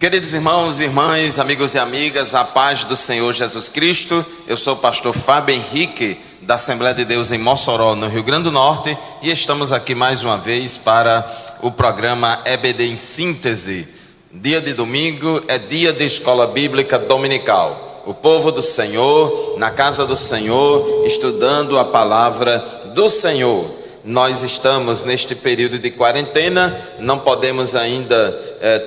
Queridos irmãos e irmãs, amigos e amigas, a paz do Senhor Jesus Cristo. Eu sou o pastor Fábio Henrique, da Assembleia de Deus em Mossoró, no Rio Grande do Norte, e estamos aqui mais uma vez para o programa EBD em Síntese. Dia de domingo é dia de escola bíblica dominical. O povo do Senhor, na casa do Senhor, estudando a palavra do Senhor. Nós estamos neste período de quarentena, não podemos ainda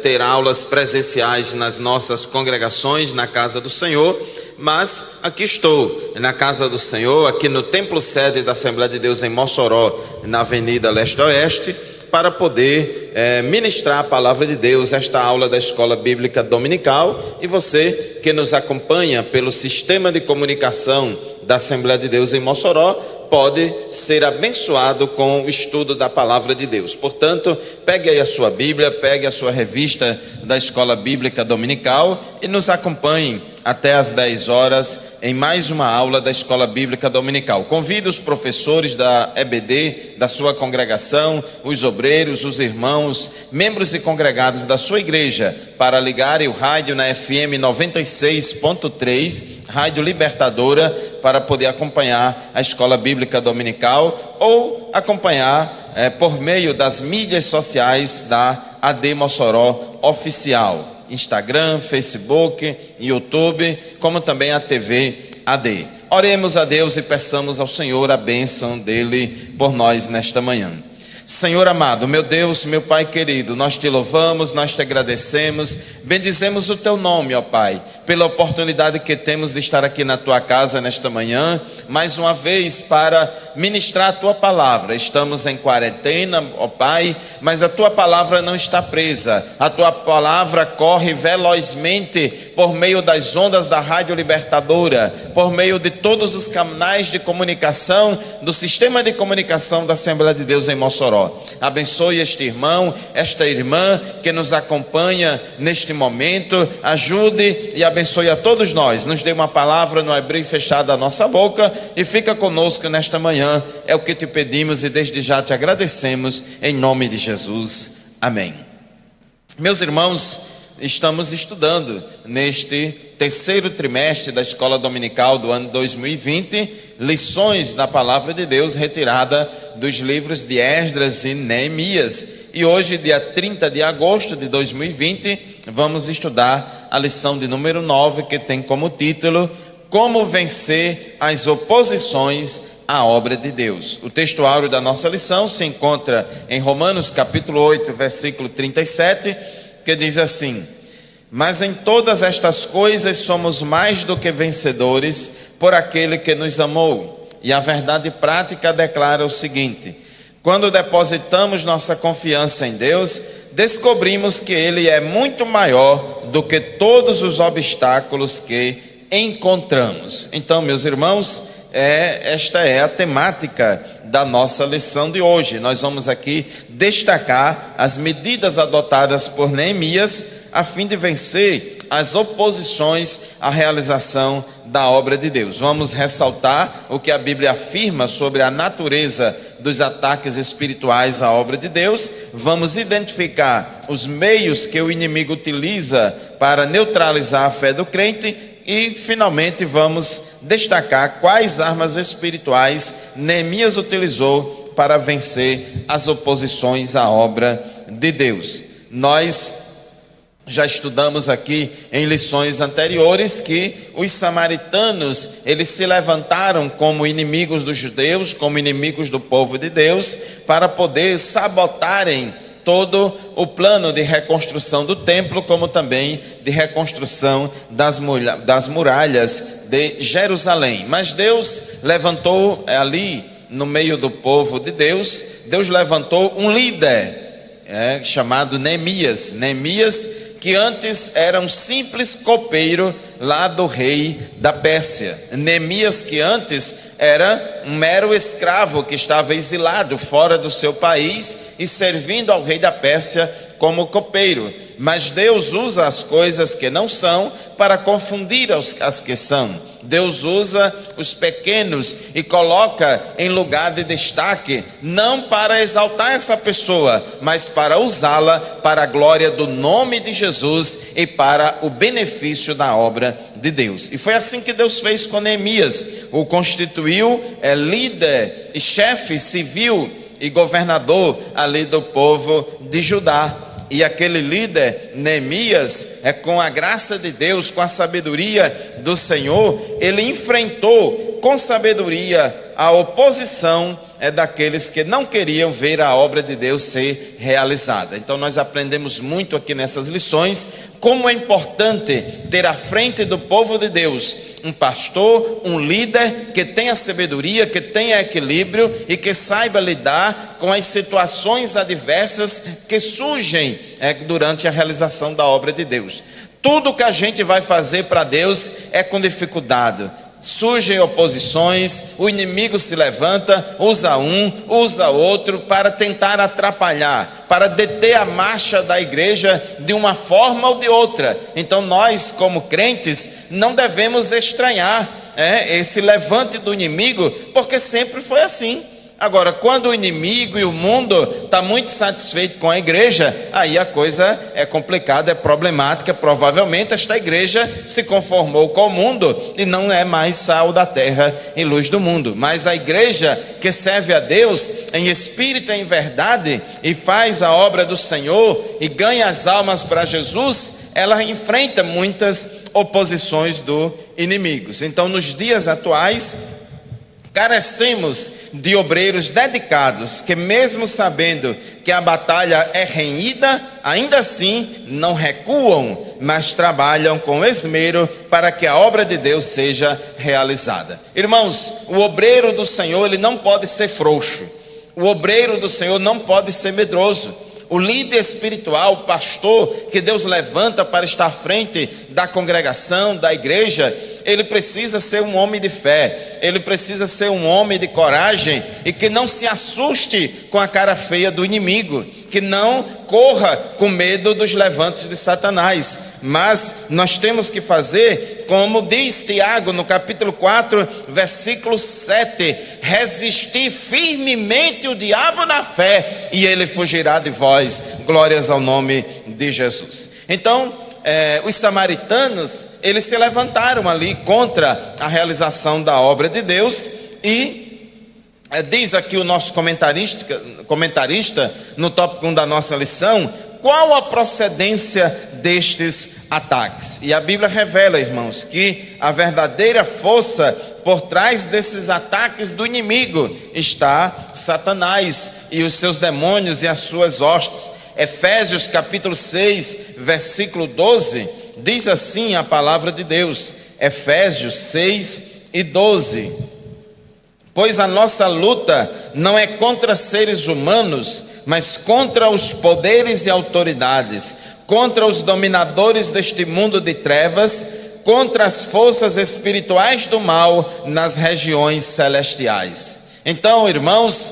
ter aulas presenciais nas nossas congregações na casa do Senhor, mas aqui estou na casa do Senhor, aqui no templo sede da Assembleia de Deus em Mossoró, na Avenida Leste-Oeste, para poder ministrar a palavra de Deus, esta aula da Escola Bíblica Dominical. E você que nos acompanha pelo sistema de comunicação da Assembleia de Deus em Mossoró, pode ser abençoado com o estudo da palavra de Deus. Portanto, pegue aí a sua Bíblia, pegue a sua revista da Escola Bíblica Dominical e nos acompanhe até às 10 horas em mais uma aula da Escola Bíblica Dominical. Convido os professores da EBD, da sua congregação, os obreiros, os irmãos, membros e congregados da sua igreja, para ligarem o rádio na FM 96.3, Rádio Libertadora, para poder acompanhar a Escola Bíblica Dominical ou acompanhar por meio das mídias sociais da AD Mossoró Oficial. Instagram, Facebook, YouTube, como também a TV AD. Oremos a Deus e peçamos ao Senhor a bênção dele por nós nesta manhã. Senhor amado, meu Deus, meu Pai querido, nós te louvamos, nós te agradecemos, bendizemos o teu nome, ó Pai, pela oportunidade que temos de estar aqui na tua casa nesta manhã, mais uma vez para ministrar a tua palavra. Estamos em quarentena, ó Pai, mas a tua palavra não está presa, a tua palavra corre velozmente por meio das ondas da Rádio Libertadora, por meio de todos os canais de comunicação, do sistema de comunicação da Assembleia de Deus em Mossoró. Abençoe este irmão, esta irmã que nos acompanha neste momento, ajude e abençoe a todos nós, nos dê uma palavra, não abrir fechada a nossa boca e fica conosco nesta manhã, é o que te pedimos e desde já te agradecemos, em nome de Jesus, amém. Meus irmãos, estamos estudando neste terceiro trimestre da Escola Dominical do ano 2020, lições da Palavra de Deus retirada dos livros de Esdras e Neemias. E hoje, dia 30 de agosto de 2020, vamos estudar a lição de número 9, que tem como título Como vencer as oposições à obra de Deus. O texto áureo da nossa lição se encontra em Romanos capítulo 8, versículo 37, que diz assim: Mas em todas estas coisas somos mais do que vencedores por aquele que nos amou. E a verdade prática declara o seguinte: quando depositamos nossa confiança em Deus, descobrimos que Ele é muito maior do que todos os obstáculos que encontramos. Então, meus irmãos, esta é a temática da nossa lição de hoje. Nós vamos aqui destacar as medidas adotadas por Neemias a fim de vencer as oposições à realização da obra de Deus. Vamos ressaltar o que a Bíblia afirma sobre a natureza dos ataques espirituais à obra de Deus. Vamos identificar os meios que o inimigo utiliza para neutralizar a fé do crente e, finalmente, vamos destacar quais armas espirituais Neemias utilizou para vencer as oposições à obra de Deus. Nós já estudamos aqui em lições anteriores que os samaritanos, eles se levantaram como inimigos dos judeus, como inimigos do povo de Deus, para poder sabotarem todo o plano de reconstrução do templo, como também de reconstrução das muralhas de Jerusalém. Mas Deus levantou ali no meio do povo de Deus, Deus levantou um líder chamado Neemias. Neemias, que antes era um simples copeiro lá do rei da Pérsia. Neemias, que antes era um mero escravo que estava exilado fora do seu país e servindo ao rei da Pérsia como copeiro. Mas Deus usa as coisas que não são para confundir as que são. Deus usa os pequenos e coloca em lugar de destaque, não para exaltar essa pessoa, mas para usá-la para a glória do nome de Jesus e para o benefício da obra de Deus. E foi assim que Deus fez com Neemias, o constituiu líder e chefe civil e governador ali do povo de Judá. E aquele líder, Neemias, com a graça de Deus, com a sabedoria do Senhor, ele enfrentou com sabedoria a oposição daqueles que não queriam ver a obra de Deus ser realizada. Então nós aprendemos muito aqui nessas lições como é importante ter à frente do povo de Deus um pastor, um líder que tenha sabedoria, que tenha equilíbrio e que saiba lidar com as situações adversas que surgem durante a realização da obra de Deus. Tudo que a gente vai fazer para Deus é com dificuldade. Surgem oposições, o inimigo se levanta, usa um, usa outro para tentar atrapalhar, para deter a marcha da igreja de uma forma ou de outra. Então nós, como crentes, não devemos estranhar esse levante do inimigo, porque sempre foi assim. Agora, quando o inimigo e o mundo está muito satisfeito com a igreja, aí a coisa é complicada, é problemática. Provavelmente esta igreja se conformou com o mundo e não é mais sal da terra e luz do mundo. Mas a igreja que serve a Deus em espírito e em verdade e faz a obra do Senhor e ganha as almas para Jesus, ela enfrenta muitas oposições do inimigo. Então, nos dias atuais, carecemos de obreiros dedicados que, mesmo sabendo que a batalha é renhida, ainda assim não recuam, mas trabalham com esmero para que a obra de Deus seja realizada. Irmãos, o obreiro do Senhor, ele não pode ser frouxo. O obreiro do Senhor não pode ser medroso. O líder espiritual, o pastor que Deus levanta para estar à frente da congregação, da igreja, ele precisa ser um homem de fé, ele precisa ser um homem de coragem e que não se assuste com a cara feia do inimigo, que não corra com medo dos levantes de Satanás. Mas nós temos que fazer como diz Tiago no capítulo 4, versículo 7, resistir firmemente o diabo na fé e ele fugirá de vós. Glórias ao nome de Jesus. Então, os samaritanos, eles se levantaram ali contra a realização da obra de Deus e diz aqui o nosso comentarista no tópico 1 da nossa lição, qual a procedência destes ataques? E a Bíblia revela, irmãos, que a verdadeira força por trás desses ataques do inimigo está Satanás e os seus demônios e as suas hostes. Efésios capítulo 6, versículo 12, diz assim a palavra de Deus, Efésios 6 e 12, pois a nossa luta não é contra seres humanos, mas contra os poderes e autoridades, contra os dominadores deste mundo de trevas, contra as forças espirituais do mal nas regiões celestiais. Então, irmãos,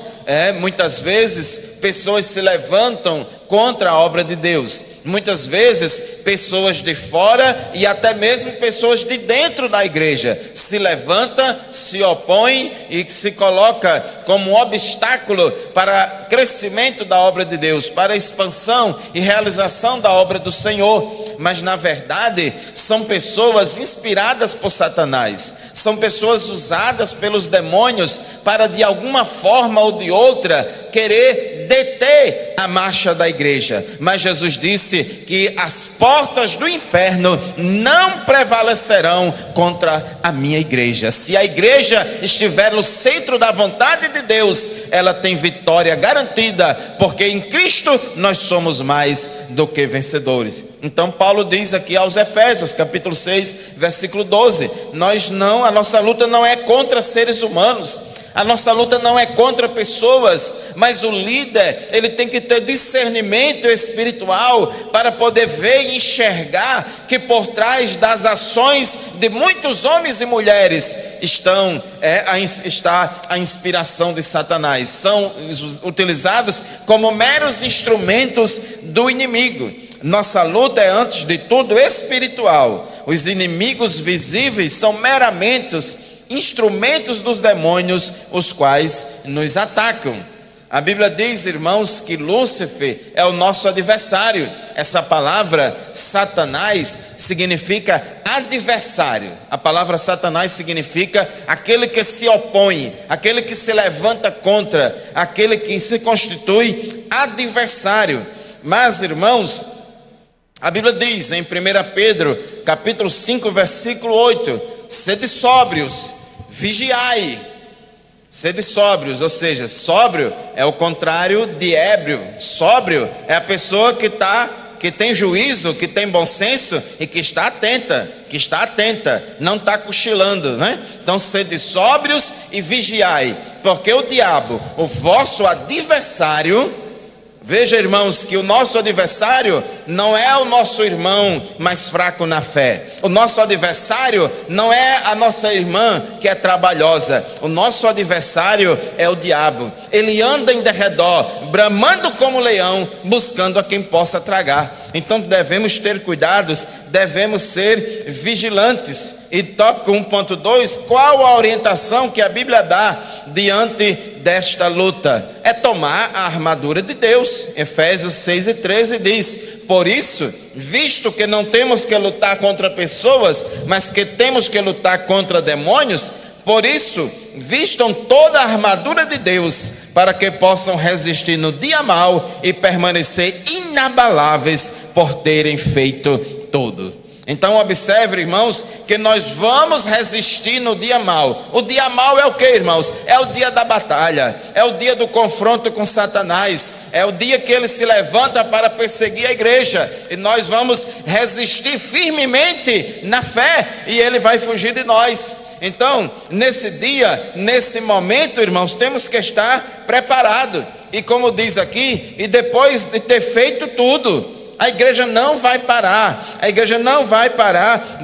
muitas vezes pessoas se levantam contra a obra de Deus. Muitas vezes pessoas de fora e até mesmo pessoas de dentro da igreja se levantam, se opõem e se coloca como obstáculo para o crescimento da obra de Deus, para a expansão e realização da obra do Senhor. Mas na verdade são pessoas inspiradas por Satanás, são pessoas usadas pelos demônios para de alguma forma ou de outra querer deter a marcha da igreja. Mas Jesus disse que as portas do inferno não prevalecerão contra a minha igreja. Se a igreja estiver no centro da vontade de Deus, ela tem vitória garantida, porque em Cristo nós somos mais do que vencedores. Então Paulo diz aqui aos Efésios, capítulo 6, versículo 12, a nossa luta não é contra seres humanos, a nossa luta não é contra pessoas, mas o líder, ele tem que ter discernimento espiritual para poder ver e enxergar que por trás das ações de muitos homens e mulheres está a inspiração de Satanás. São utilizados como meros instrumentos do inimigo. Nossa luta é, antes de tudo, espiritual. Os inimigos visíveis são meramente instrumentos dos demônios, os quais nos atacam. A Bíblia diz, irmãos, que Lúcifer é o nosso adversário. Essa palavra Satanás significa adversário. A palavra Satanás significa aquele que se opõe, aquele que se levanta contra, aquele que se constitui adversário. Mas, irmãos, a Bíblia diz em 1 Pedro, capítulo 5, versículo 8, sede sóbrios, vigiai. Sede sóbrios, ou seja, sóbrio é o contrário de ébrio. Sóbrio é a pessoa que tem juízo, que tem bom senso e que está atenta, não está cochilando, né? Então, sede sóbrios e vigiai, porque o diabo, o vosso adversário, veja, irmãos, que o nosso adversário não é o nosso irmão mais fraco na fé. O nosso adversário não é a nossa irmã que é trabalhosa. O nosso adversário é o diabo. Ele anda em derredor, bramando como leão, buscando a quem possa tragar. Então devemos ter cuidados, devemos ser vigilantes. E tópico 1.2, qual a orientação que a Bíblia dá diante desta luta? É tomar a armadura de Deus. Efésios 6:13 diz: por isso, visto que não temos que lutar contra pessoas, mas que temos que lutar contra demônios, por isso, vistam toda a armadura de Deus, para que possam resistir no dia mau e permanecer inabaláveis por terem feito tudo. Então observe, irmãos, que nós vamos resistir no dia mau. O dia mau é o que, irmãos? É o dia da batalha, é o dia do confronto com Satanás, é o dia que ele se levanta para perseguir a igreja, e nós vamos resistir firmemente na fé, e ele vai fugir de nós. Então, nesse dia, nesse momento, irmãos, temos que estar preparados. E como diz aqui, e depois de ter feito tudo, a igreja não vai parar,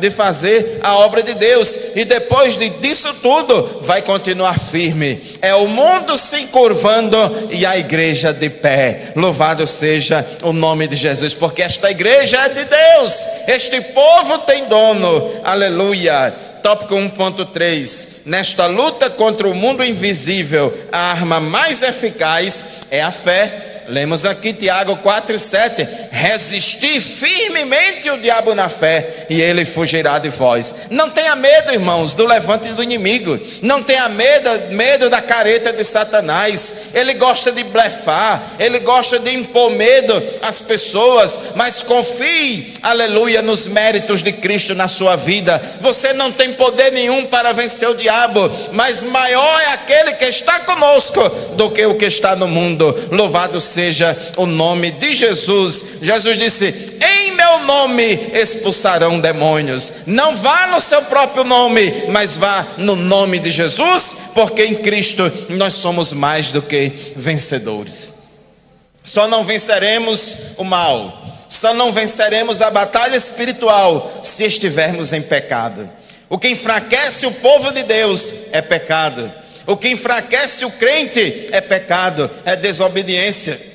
de fazer a obra de Deus, e depois disso tudo, vai continuar firme. É o mundo se curvando e a igreja de pé. Louvado seja o nome de Jesus, porque esta igreja é de Deus, este povo tem dono, aleluia. Tópico 1.3, nesta luta contra o mundo invisível, a arma mais eficaz é a fé. Lemos aqui Tiago 4:7, resistir firmemente o diabo na fé, e ele fugirá de vós. Não tenha medo, irmãos, do levante do inimigo, não tenha medo da careta de Satanás. Ele gosta de blefar, ele gosta de impor medo às pessoas, mas confie, aleluia, nos méritos de Cristo na sua vida. Você não tem poder nenhum para vencer o diabo, mas maior é aquele que está conosco do que o que está no mundo. Louvado seja o nome de Jesus. Jesus disse: em meu nome expulsarão demônios. Não vá no seu próprio nome, mas vá no nome de Jesus, porque em Cristo nós somos mais do que vencedores. Só não venceremos o mal, só não venceremos a batalha espiritual se estivermos em pecado. O que enfraquece o povo de Deus é pecado. O que enfraquece o crente é pecado, é desobediência.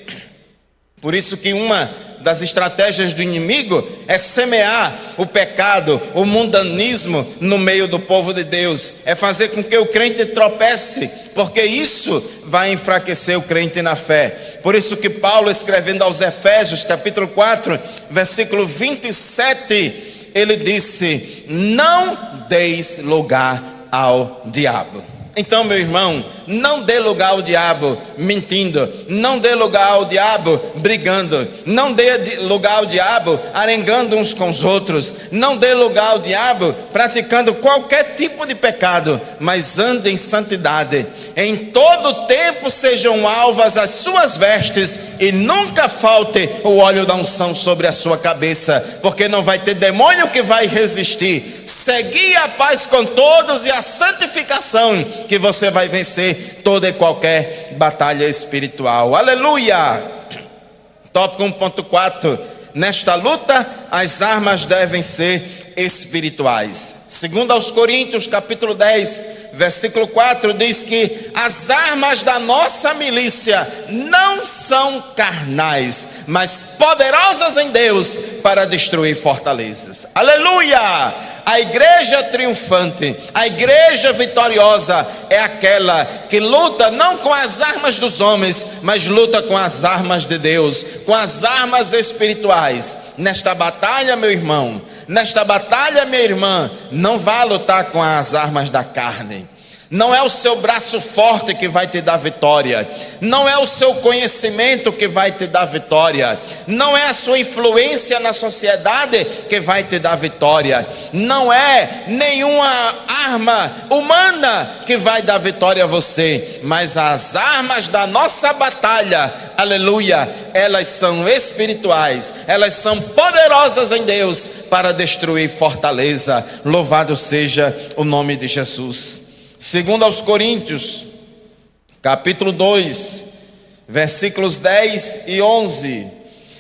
Por isso que uma das estratégias do inimigo é semear o pecado, o mundanismo no meio do povo de Deus. É fazer com que o crente tropece, porque isso vai enfraquecer o crente na fé. Por isso que Paulo, escrevendo aos Efésios, capítulo 4, versículo 27, ele disse: não deis lugar ao diabo. Então, meu irmão, não dê lugar ao diabo mentindo, não dê lugar ao diabo brigando, não dê lugar ao diabo arengando uns com os outros, não dê lugar ao diabo praticando qualquer tipo de pecado, mas ande em santidade. Em todo tempo sejam alvas as suas vestes e nunca falte o óleo da unção sobre a sua cabeça, porque não vai ter demônio que vai resistir. Segui a paz com todos e a santificação, que você vai vencer toda e qualquer batalha espiritual. Aleluia! Tópico 1.4, nesta luta as armas devem ser espirituais. Segundo aos Coríntios, capítulo 10, versículo 4, diz que as armas da nossa milícia não são carnais, mas poderosas em Deus para destruir fortalezas. Aleluia! A igreja triunfante, a igreja vitoriosa é aquela que luta não com as armas dos homens, mas luta com as armas de Deus, com as armas espirituais. Nesta batalha, meu irmão, nesta batalha, minha irmã, não vá lutar com as armas da carne. Não é o seu braço forte que vai te dar vitória, não é o seu conhecimento que vai te dar vitória, não é a sua influência na sociedade que vai te dar vitória, não é nenhuma arma humana que vai dar vitória a você, mas as armas da nossa batalha, aleluia, elas são espirituais, elas são poderosas em Deus para destruir fortaleza. Louvado seja o nome de Jesus. Segundo aos Coríntios, capítulo 2, versículos 10 e 11.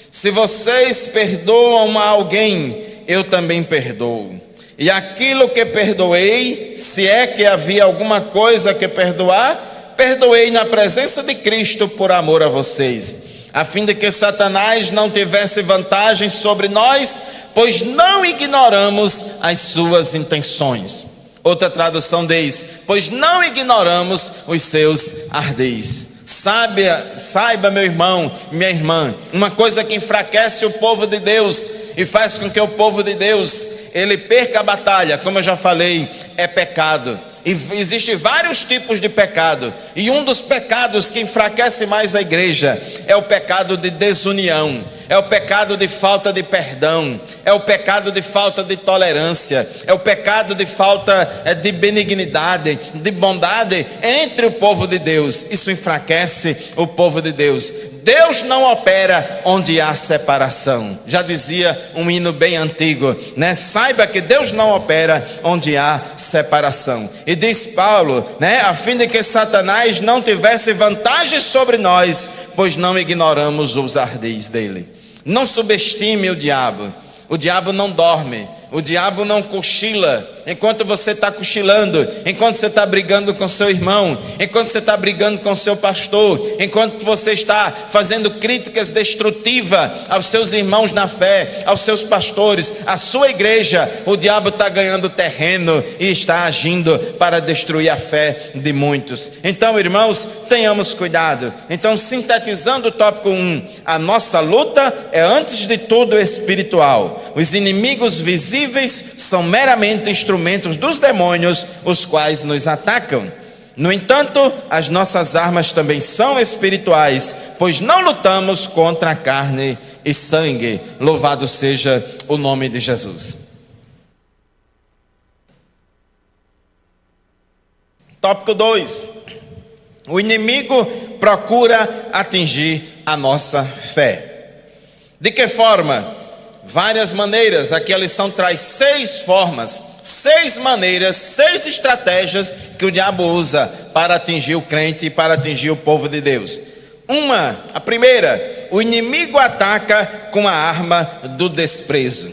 Se vocês perdoam a alguém, eu também perdoo. E aquilo que perdoei, se é que havia alguma coisa que perdoar, perdoei na presença de Cristo por amor a vocês, a fim de que Satanás não tivesse vantagem sobre nós, pois não ignoramos as suas intenções. Outra tradução diz: pois não ignoramos os seus ardis. Saiba, meu irmão, minha irmã, uma coisa que enfraquece o povo de Deus e faz com que o povo de Deus ele perca a batalha, como eu já falei, é pecado. E existem vários tipos de pecado, e um dos pecados que enfraquece mais a igreja é o pecado de desunião, é o pecado de falta de perdão, é o pecado de falta de tolerância, é o pecado de falta de benignidade, de bondade entre o povo de Deus. Isso enfraquece o povo de Deus. Deus não opera onde há separação. Já dizia um hino bem antigo, né? Saiba que Deus não opera onde há separação. E diz Paulo, né? A fim de que Satanás não tivesse vantagem sobre nós, pois não ignoramos os ardis dele. Não subestime o diabo. O diabo não dorme. O diabo não cochila enquanto você está cochilando, enquanto você está brigando com seu irmão, enquanto você está brigando com seu pastor, enquanto você está fazendo críticas destrutivas aos seus irmãos na fé, aos seus pastores, à sua igreja. O diabo está ganhando terreno e está agindo para destruir a fé de muitos. Então, irmãos, tenhamos cuidado. Então, sintetizando o tópico 1, a nossa luta é antes de tudo espiritual. Os inimigos visíveis são meramente instrumentos dos demônios, os quais nos atacam. No entanto, as nossas armas também são espirituais, pois não lutamos contra a carne e sangue. Louvado seja o nome de Jesus. Tópico 2. O inimigo procura atingir a nossa fé. De que forma? Várias maneiras. Aqui a lição traz 6 formas, 6 maneiras, 6 estratégias que o diabo usa para atingir o crente e para atingir o povo de Deus. A primeira, o inimigo ataca com a arma do desprezo.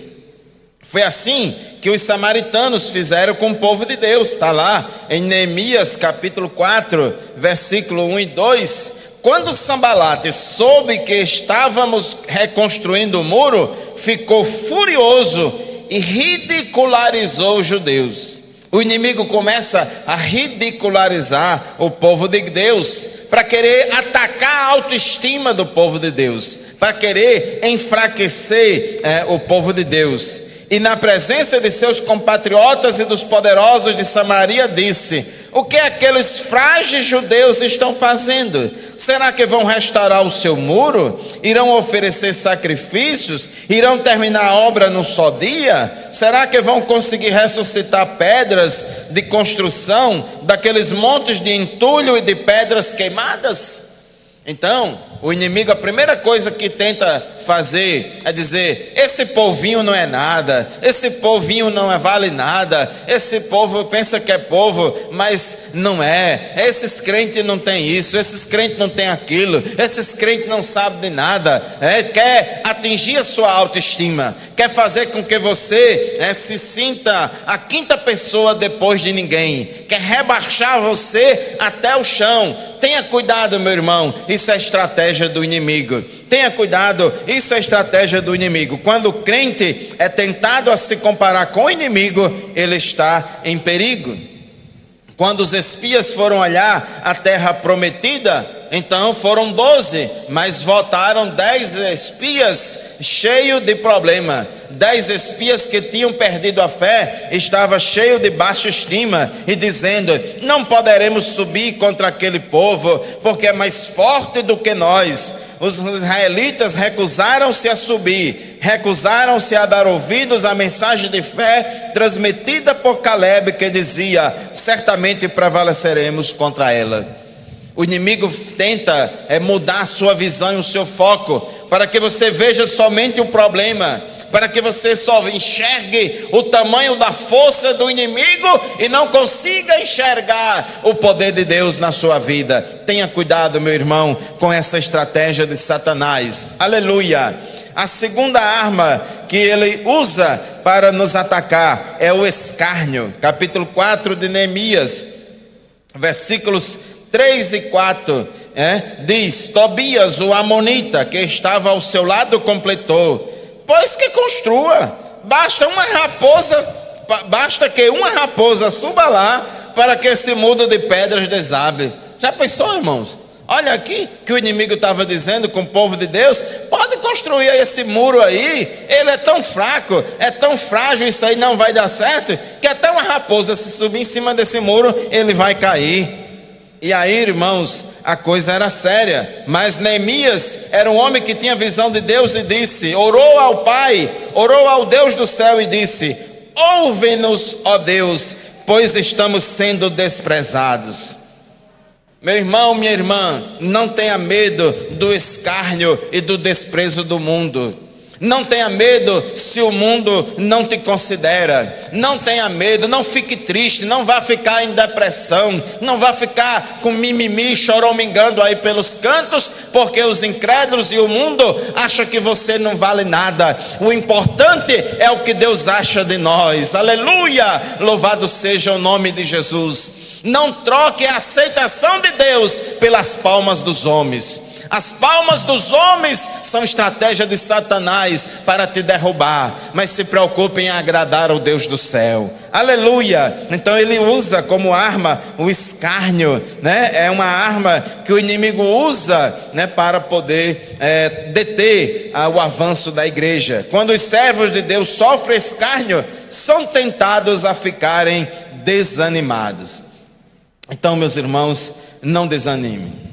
Foi assim que os samaritanos fizeram com o povo de Deus. Está lá em Neemias capítulo 4, versículo 1 e 2. Quando Sambalate soube que estávamos reconstruindo o muro, ficou furioso e ridicularizou os judeus. O inimigo começa a ridicularizar o povo de Deus, para querer atacar a autoestima do povo de Deus, para querer enfraquecer o povo de Deus. E na presença de seus compatriotas e dos poderosos de Samaria disse: o que aqueles frágeis judeus estão fazendo? Será que vão restaurar o seu muro? Irão oferecer sacrifícios? Irão terminar a obra num só dia? Será que vão conseguir ressuscitar pedras de construção daqueles montes de entulho e de pedras queimadas? Então, O inimigo, a primeira coisa que tenta fazer é dizer: esse povinho não é nada, esse povinho não vale nada, esse povo pensa que é povo, mas não é. Esses crentes não tem isso, esses crentes não tem aquilo, esses crentes não sabem de nada. Quer atingir a sua autoestima, quer fazer com que você se sinta a quinta pessoa depois de ninguém, quer rebaixar você até o chão. Tenha cuidado, meu irmão, isso é estratégia do inimigo. Tenha cuidado, isso é estratégia do inimigo. Quando o crente é tentado a se comparar com o inimigo, ele está em perigo. Quando os espias foram olhar a terra prometida, então foram 12, mas voltaram 10 espias cheios de problema. 10 espias que tinham perdido a fé, estavam cheios de baixa estima e dizendo: não poderemos subir contra aquele povo, porque é mais forte do que nós. Os israelitas recusaram-se a subir, recusaram-se a dar ouvidos à mensagem de fé transmitida por Caleb, que dizia: certamente prevaleceremos contra ela. O inimigo tenta mudar a sua visão e o seu foco, para que você veja somente o problema, para que você só enxergue o tamanho da força do inimigo e não consiga enxergar o poder de Deus na sua vida. Tenha cuidado, meu irmão, com essa estratégia de Satanás. Aleluia! A segunda arma que ele usa para nos atacar é o escárnio. Capítulo 4 de Neemias, versículos 3 e 4, diz: Tobias, o amonita, que estava ao seu lado, completou: pois que construa, basta que uma raposa suba lá, para que esse muro de pedras desabe. Já pensou, irmãos? Olha aqui que o inimigo estava dizendo com o povo de Deus: pode construir esse muro aí, ele é tão fraco, é tão frágil, isso aí não vai dar certo, que até uma raposa se subir em cima desse muro, ele vai cair. E aí, irmãos, a coisa era séria, mas Neemias era um homem que tinha visão de Deus e disse, orou ao Pai, orou ao Deus do céu e disse: ouve-nos, ó Deus, pois estamos sendo desprezados. Meu irmão, minha irmã, não tenha medo do escárnio e do desprezo do mundo. Não tenha medo se o mundo não te considera. Não tenha medo, não fique triste, não vá ficar em depressão, não vá ficar com mimimi, choromingando aí pelos cantos, porque os incrédulos e o mundo acham que você não vale nada. O importante é o que Deus acha de nós. Aleluia! Louvado seja o nome de Jesus. Não troque a aceitação de Deus pelas palmas dos homens. As palmas dos homens são estratégia de Satanás para te derrubar, mas se preocupe em agradar ao Deus do céu. Aleluia! Então ele usa como arma o escárnio, É uma arma que o inimigo usa, para poder deter o avanço da igreja. Quando os servos de Deus sofrem escárnio, são tentados a ficarem desanimados. Então, meus irmãos, não desanime.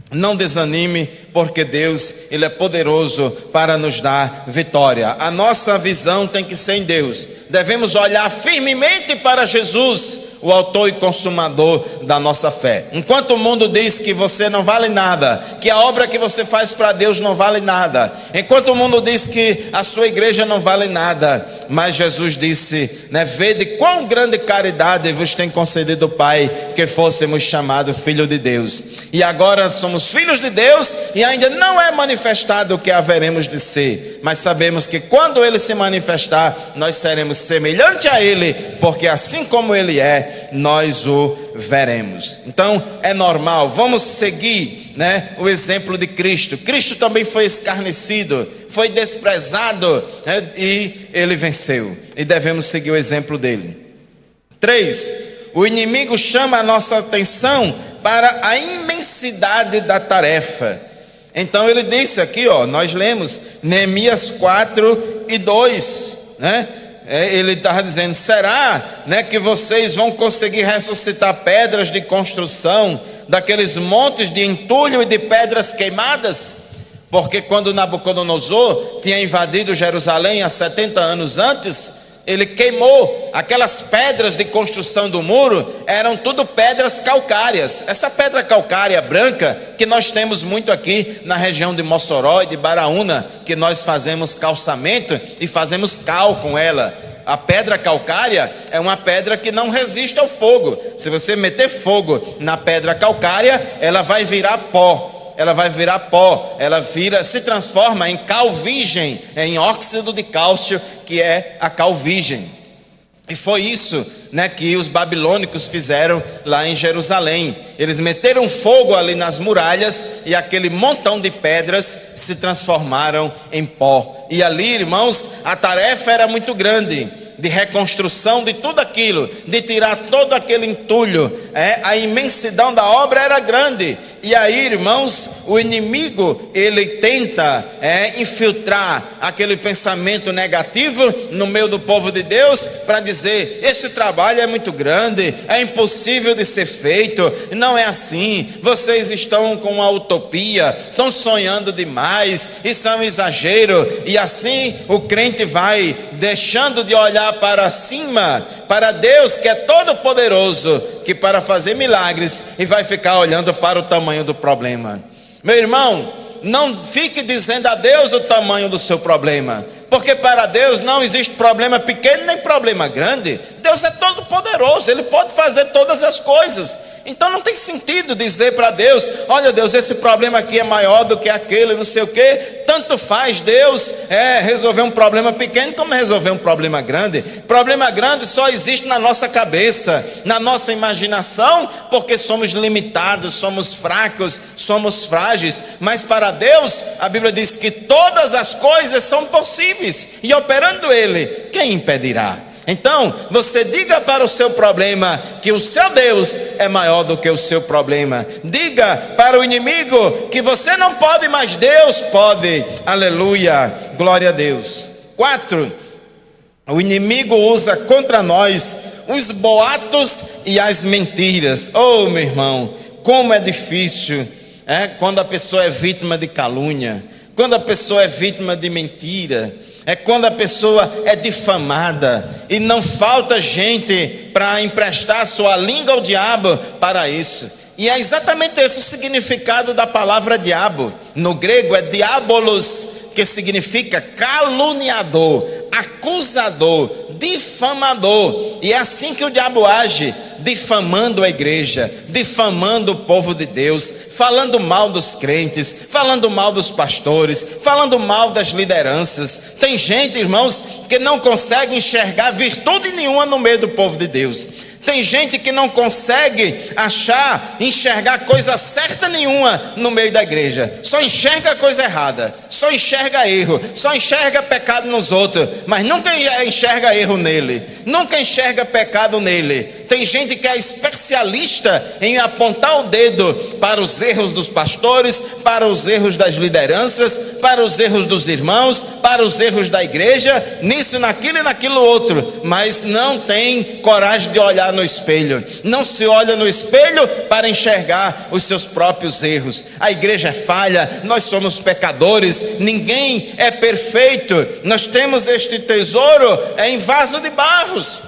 Não desanime, porque Deus, Ele é poderoso para nos dar vitória. A nossa visão tem que ser em Deus. Devemos olhar firmemente para Jesus, o autor e consumador da nossa fé. Enquanto o mundo diz que você não vale nada, que a obra que você faz para Deus não vale nada, enquanto o mundo diz que a sua igreja não vale nada, mas Jesus disse, vede quão grande caridade vos tem concedido o Pai, que fôssemos chamados filhos de Deus. E agora somos filhos de Deus e ainda não é manifestado o que haveremos de ser, mas sabemos que quando Ele se manifestar, nós seremos semelhantes a Ele, porque assim como Ele é, nós o veremos. Então é normal, vamos seguir o exemplo de Cristo. Cristo também foi escarnecido, foi desprezado, e Ele venceu, e devemos seguir o exemplo dele. 3, o inimigo chama a nossa atenção para a imensidade da tarefa. Então ele disse aqui, nós lemos Neemias 4 e 2, ele estava dizendo: será que vocês vão conseguir ressuscitar pedras de construção daqueles montes de entulho e de pedras queimadas? Porque quando Nabucodonosor tinha invadido Jerusalém há 70 anos antes, Ele queimou aquelas pedras de construção do muro, eram tudo pedras calcárias. Essa pedra calcária branca que nós temos muito aqui na região de Mossoró e de Baraúna, que nós fazemos calçamento e fazemos cal com ela. A pedra calcária é uma pedra que não resiste ao fogo. Se você meter fogo na pedra calcária, ela vai virar pó. Ela se transforma em cal virgem, em óxido de cálcio, que é a cal virgem. E foi isso, que os babilônicos fizeram lá em Jerusalém. Eles meteram fogo ali nas muralhas e aquele montão de pedras se transformaram em pó. E ali, irmãos, a tarefa era muito grande, de reconstrução de tudo aquilo, de tirar todo aquele entulho. A imensidão da obra era grande. E aí, irmãos, o inimigo, ele tenta infiltrar aquele pensamento negativo no meio do povo de Deus, para dizer: esse trabalho é muito grande, é impossível de ser feito, não é assim, vocês estão com uma utopia, estão sonhando demais, isso é um exagero. E assim o crente vai deixando de olhar para cima, para Deus que é todo poderoso, que para fazer milagres, e vai ficar olhando para o tamanho do problema. Meu irmão, não fique dizendo a Deus o tamanho do seu problema, porque para Deus não existe problema pequeno nem problema grande. Deus é todo poderoso, Ele pode fazer todas as coisas. Então não tem sentido dizer para Deus: olha Deus, esse problema aqui é maior do que aquele, não sei o quê. Tanto faz Deus resolver um problema pequeno como resolver um problema grande. Problema grande só existe na nossa cabeça, na nossa imaginação, porque somos limitados, somos fracos, somos frágeis. Mas para Deus, a Bíblia diz que todas as coisas são possíveis, e operando Ele, quem impedirá? Então, você diga para o seu problema que o seu Deus é maior do que o seu problema. Diga para o inimigo que você não pode, mas Deus pode. Aleluia, glória a Deus. 4, o inimigo usa contra nós os boatos e as mentiras. Oh, meu irmão, como é difícil quando a pessoa é vítima de calúnia, quando a pessoa é vítima de mentira. É quando a pessoa é difamada, e não falta gente para emprestar sua língua ao diabo para isso. E é exatamente esse o significado da palavra diabo. No grego é diabolos, que significa caluniador, acusador, difamador. E é assim que o diabo age, difamando a igreja, difamando o povo de Deus, falando mal dos crentes, falando mal dos pastores, falando mal das lideranças. Tem gente, irmãos, que não consegue enxergar virtude nenhuma no meio do povo de Deus. Tem gente que não consegue enxergar coisa certa nenhuma no meio da igreja. Só enxerga coisa errada, só enxerga erro, só enxerga pecado nos outros, mas nunca enxerga erro nele, nunca enxerga pecado nele. Tem gente que é especialista em apontar o dedo para os erros dos pastores, para os erros das lideranças, para os erros dos irmãos, para os erros da igreja, nisso, naquilo e naquilo outro, mas não tem coragem de olhar no espelho, não se olha no espelho para enxergar os seus próprios erros. A igreja é falha, nós somos pecadores, ninguém é perfeito, nós temos este tesouro em vaso de barros.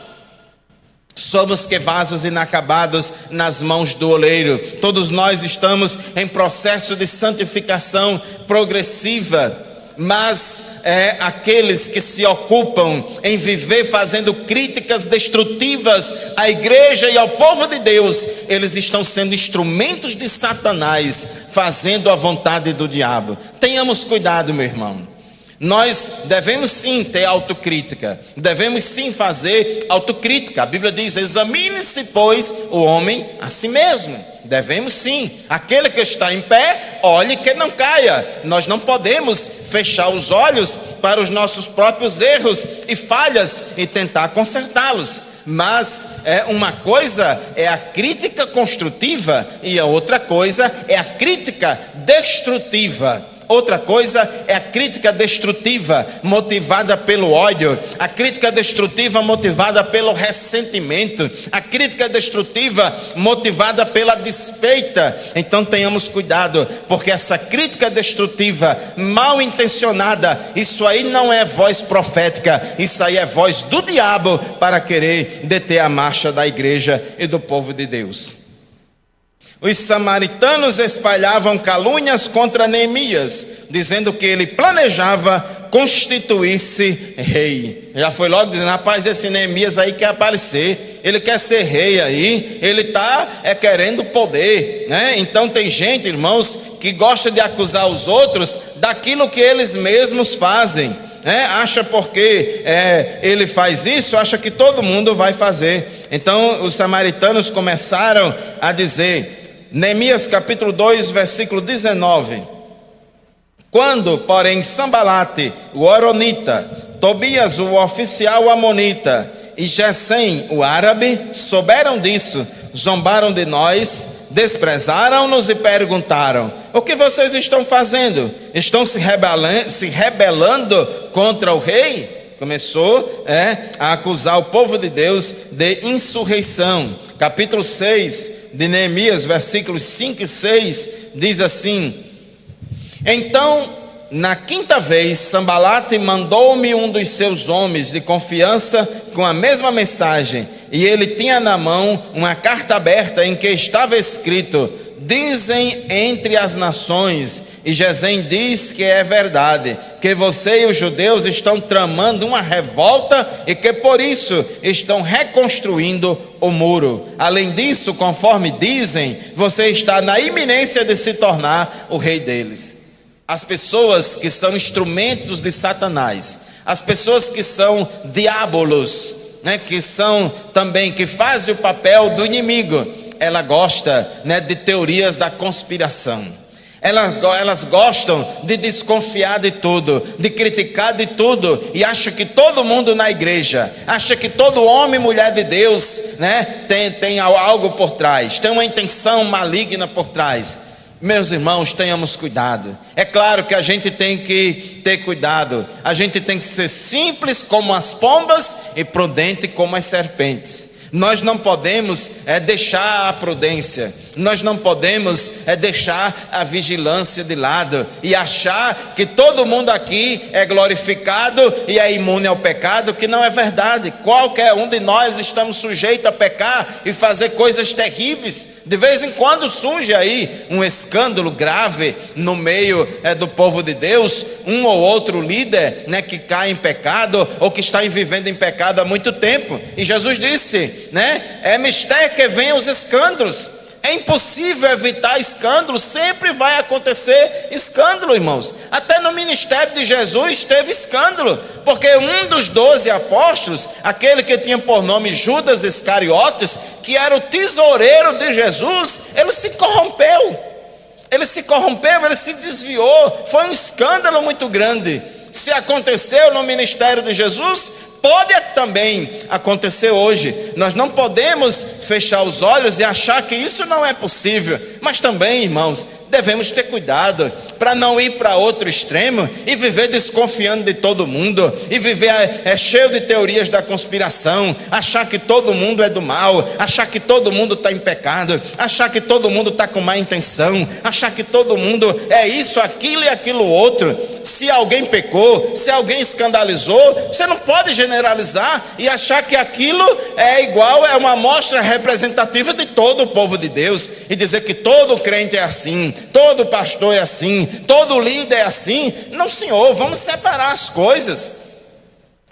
Somos que vasos inacabados nas mãos do oleiro. Todos nós estamos em processo de santificação progressiva, mas aqueles que se ocupam em viver fazendo críticas destrutivas à igreja e ao povo de Deus, eles estão sendo instrumentos de Satanás, fazendo a vontade do diabo. Tenhamos cuidado, meu irmão. Nós devemos sim ter autocrítica, devemos sim fazer autocrítica. A Bíblia diz: examine-se, pois, o homem a si mesmo. Devemos sim. Aquele que está em pé, olhe que não caia. Nós não podemos fechar os olhos para os nossos próprios erros e falhas e tentar consertá-los. Mas uma coisa é a crítica construtiva e a outra coisa é a crítica destrutiva. Outra coisa é a crítica destrutiva, motivada pelo ódio, a crítica destrutiva motivada pelo ressentimento, a crítica destrutiva motivada pela despeita. Então tenhamos cuidado, porque essa crítica destrutiva, mal intencionada, isso aí não é voz profética, isso aí é voz do diabo para querer deter a marcha da igreja e do povo de Deus. Os samaritanos espalhavam calúnias contra Neemias, dizendo que ele planejava constituir-se rei. Já foi logo dizendo: rapaz, esse Neemias aí quer aparecer, ele quer ser rei aí, ele está querendo poder, né? Então tem gente, irmãos, que gosta de acusar os outros daquilo que eles mesmos fazem, acha porque ele faz isso, acha que todo mundo vai fazer. Então os samaritanos começaram a dizer, Neemias capítulo 2, versículo 19: quando, porém, Sambalate, o horonita, Tobias, o oficial amonita, e Gesem, o árabe, souberam disso, zombaram de nós, desprezaram-nos e perguntaram: o que vocês estão fazendo? Estão se rebelando contra o rei? Começou a acusar o povo de Deus de insurreição. Capítulo 6 de Neemias, versículos 5 e 6, diz assim: então, na quinta vez, Sambalate mandou-me um dos seus homens de confiança com a mesma mensagem, e ele tinha na mão uma carta aberta em que estava escrito: dizem entre as nações, e Gesem diz que é verdade, que você e os judeus estão tramando uma revolta e que por isso estão reconstruindo o muro. Além disso, conforme dizem, você está na iminência de se tornar o rei deles. As pessoas que são instrumentos de Satanás, as pessoas que são diabolos, que são também, que fazem o papel do inimigo, ela gosta de teorias da conspiração. Elas gostam de desconfiar de tudo, de criticar de tudo, e acha que todo mundo na igreja, acha que todo homem e mulher de Deus tem algo por trás, tem uma intenção maligna por trás. Meus irmãos, tenhamos cuidado. É claro que a gente tem que ter cuidado, a gente tem que ser simples como as pombas e prudente como as serpentes. Nós não podemos deixar a prudência, nós não podemos deixar a vigilância de lado e achar que todo mundo aqui é glorificado e é imune ao pecado, que não é verdade. Qualquer um de nós estamos sujeitos a pecar e fazer coisas terríveis. De vez em quando surge aí um escândalo grave no meio do povo de Deus, um ou outro líder que cai em pecado ou que está vivendo em pecado há muito tempo. E Jesus disse, é mistério que venham os escândalos. É impossível evitar escândalo, sempre vai acontecer escândalo, irmãos. Até no ministério de Jesus teve escândalo, porque um dos 12 apóstolos, aquele que tinha por nome Judas Iscariotes, que era o tesoureiro de Jesus, ele se corrompeu, ele se desviou. Foi um escândalo muito grande. Se aconteceu no ministério de Jesus, pode também acontecer hoje. Nós não podemos fechar os olhos e achar que isso não é possível. Mas também, irmãos, devemos ter cuidado para não ir para outro extremo e viver desconfiando de todo mundo, e viver cheio de teorias da conspiração, achar que todo mundo é do mal, achar que todo mundo está em pecado, achar que todo mundo está com má intenção, achar que todo mundo é isso, aquilo e aquilo outro. Se alguém pecou, se alguém escandalizou, você não pode generalizar e achar que aquilo é igual, é uma amostra representativa de todo o povo de Deus, e dizer que todo crente é assim, todo pastor é assim, todo líder é assim. Não, senhor, vamos separar as coisas.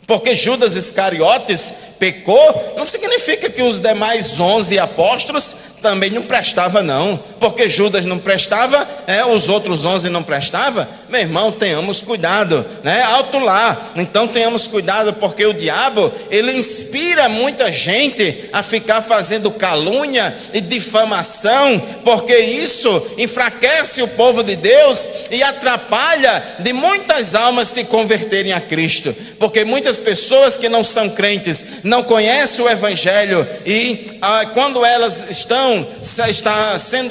Porque Judas Iscariotes pecou, não significa que os demais 11 apóstolos também não prestavam, não. Porque Judas não prestava, os outros 11 não prestavam. Meu irmão, tenhamos cuidado, alto lá. Então tenhamos cuidado, porque o diabo, ele inspira muita gente a ficar fazendo calúnia e difamação, porque isso enfraquece o povo de Deus e atrapalha de muitas almas se converterem a Cristo. Porque muitas pessoas que não são crentes, não conhecem o Evangelho, e quando elas estão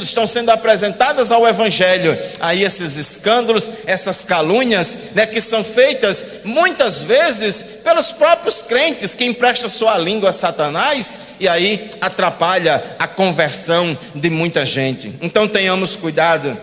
estão sendo apresentadas ao Evangelho, aí esses escândalos, essas calúnias, né, que são feitas muitas vezes pelos próprios crentes que emprestam sua língua a Satanás, e aí atrapalha a conversão de muita gente. Então tenhamos cuidado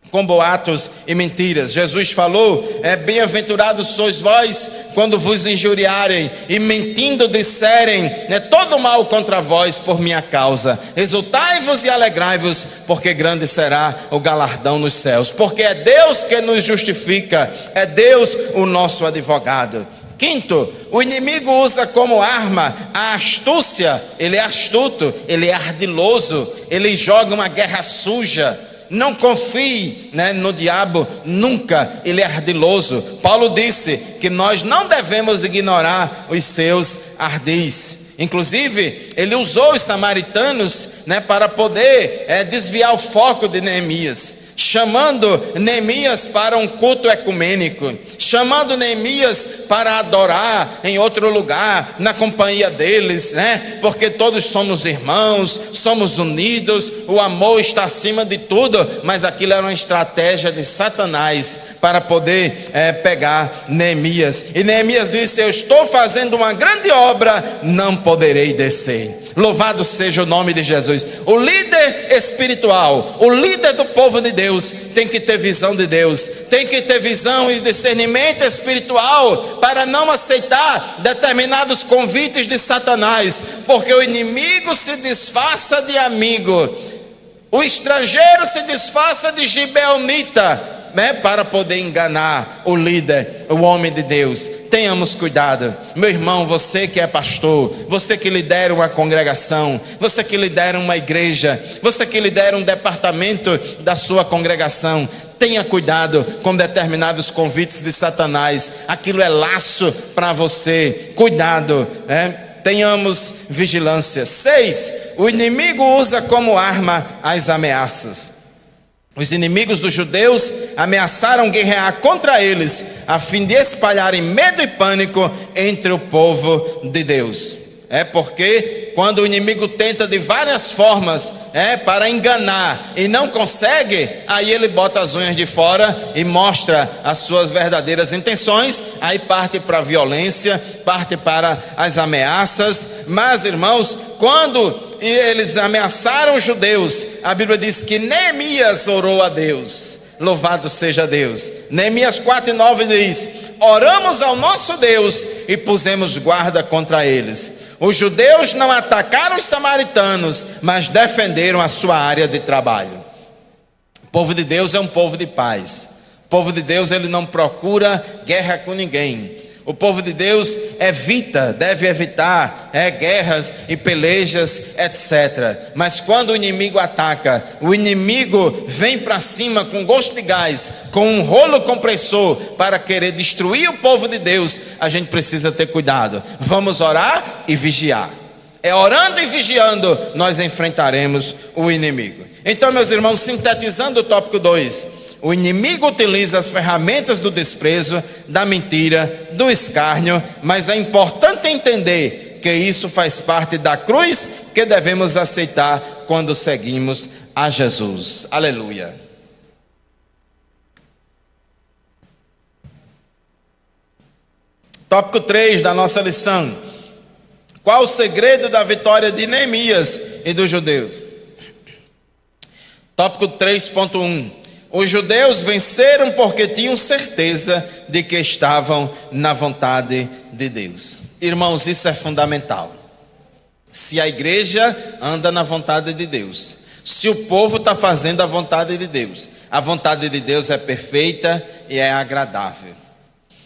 com boatos e mentiras. Jesus falou: bem-aventurados sois vós quando vos injuriarem e mentindo disserem, né, todo mal contra vós por minha causa. Exultai-vos e alegrai-vos, porque grande será o galardão nos céus. Porque é Deus que nos justifica, é Deus o nosso advogado. Quinto, o inimigo usa como arma a astúcia. Ele é astuto, ele é ardiloso, ele joga uma guerra suja. Não confie, né, no diabo nunca, ele é ardiloso. Paulo disse que nós não devemos ignorar os seus ardis. Inclusive, ele usou os samaritanos, né, para poder desviar o foco de Neemias, chamando Neemias para um culto ecumênico, chamando Neemias para adorar em outro lugar, na companhia deles, né? Porque todos somos irmãos, somos unidos, o amor está acima de tudo. Mas aquilo era uma estratégia de Satanás para poder pegar Neemias. E Neemias disse: eu estou fazendo uma grande obra, não poderei descer. Louvado seja o nome de Jesus. O líder espiritual, o líder do povo de Deus, tem que ter visão de Deus, tem que ter visão e discernimento espiritual para não aceitar determinados convites de Satanás, porque o inimigo se disfarça de amigo, o estrangeiro se disfarça de gibeonita, né, para poder enganar o líder, o homem de Deus. Tenhamos cuidado, meu irmão, você que é pastor, você que lidera uma congregação, você que lidera uma igreja, você que lidera um departamento da sua congregação, tenha cuidado com determinados convites de Satanás. Aquilo é laço para você. Cuidado, né? Tenhamos vigilância. 6, o inimigo usa como arma as ameaças. Os inimigos dos judeus ameaçaram guerrear contra eles, a fim de espalharem medo e pânico entre o povo de Deus. Porque quando o inimigo tenta de várias formas para enganar e não consegue, aí ele bota as unhas de fora e mostra as suas verdadeiras intenções. Aí parte para a violência, parte para as ameaças. Mas, irmãos, quando eles ameaçaram os judeus, a Bíblia diz que Neemias orou a Deus. Louvado seja Deus. Neemias 4:9 diz: oramos ao nosso Deus e pusemos guarda contra eles. Os judeus não atacaram os samaritanos, mas defenderam a sua área de trabalho. O povo de Deus é um povo de paz. O povo de Deus, ele não procura guerra com ninguém. O povo de Deus deve evitar guerras e pelejas, etc. Mas quando o inimigo ataca, o inimigo vem para cima com gosto de gás, com um rolo compressor para querer destruir o povo de Deus, a gente precisa ter cuidado. Vamos orar e vigiar. É orando e vigiando nós enfrentaremos o inimigo. Então, meus irmãos, sintetizando o tópico 2, o inimigo utiliza as ferramentas do desprezo, da mentira, do escárnio, mas é importante entender que isso faz parte da cruz que devemos aceitar quando seguimos a Jesus. Aleluia. Tópico 3 da nossa lição: qual o segredo da vitória de Neemias e dos judeus? Tópico 3.1: os judeus venceram porque tinham certeza de que estavam na vontade de Deus. Irmãos, isso é fundamental. Se a igreja anda na vontade de Deus, se o povo está fazendo a vontade de Deus, a vontade de Deus é perfeita e é agradável.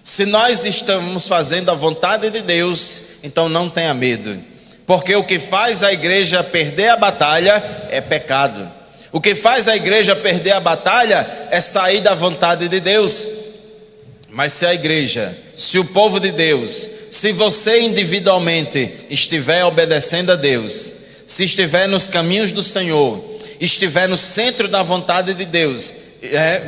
Se nós estamos fazendo a vontade de Deus, então não tenha medo, porque o que faz a igreja perder a batalha é pecado. O que faz a igreja perder a batalha é sair da vontade de Deus. Mas se a igreja, se o povo de Deus, se você individualmente estiver obedecendo a Deus, se estiver nos caminhos do Senhor, estiver no centro da vontade de Deus,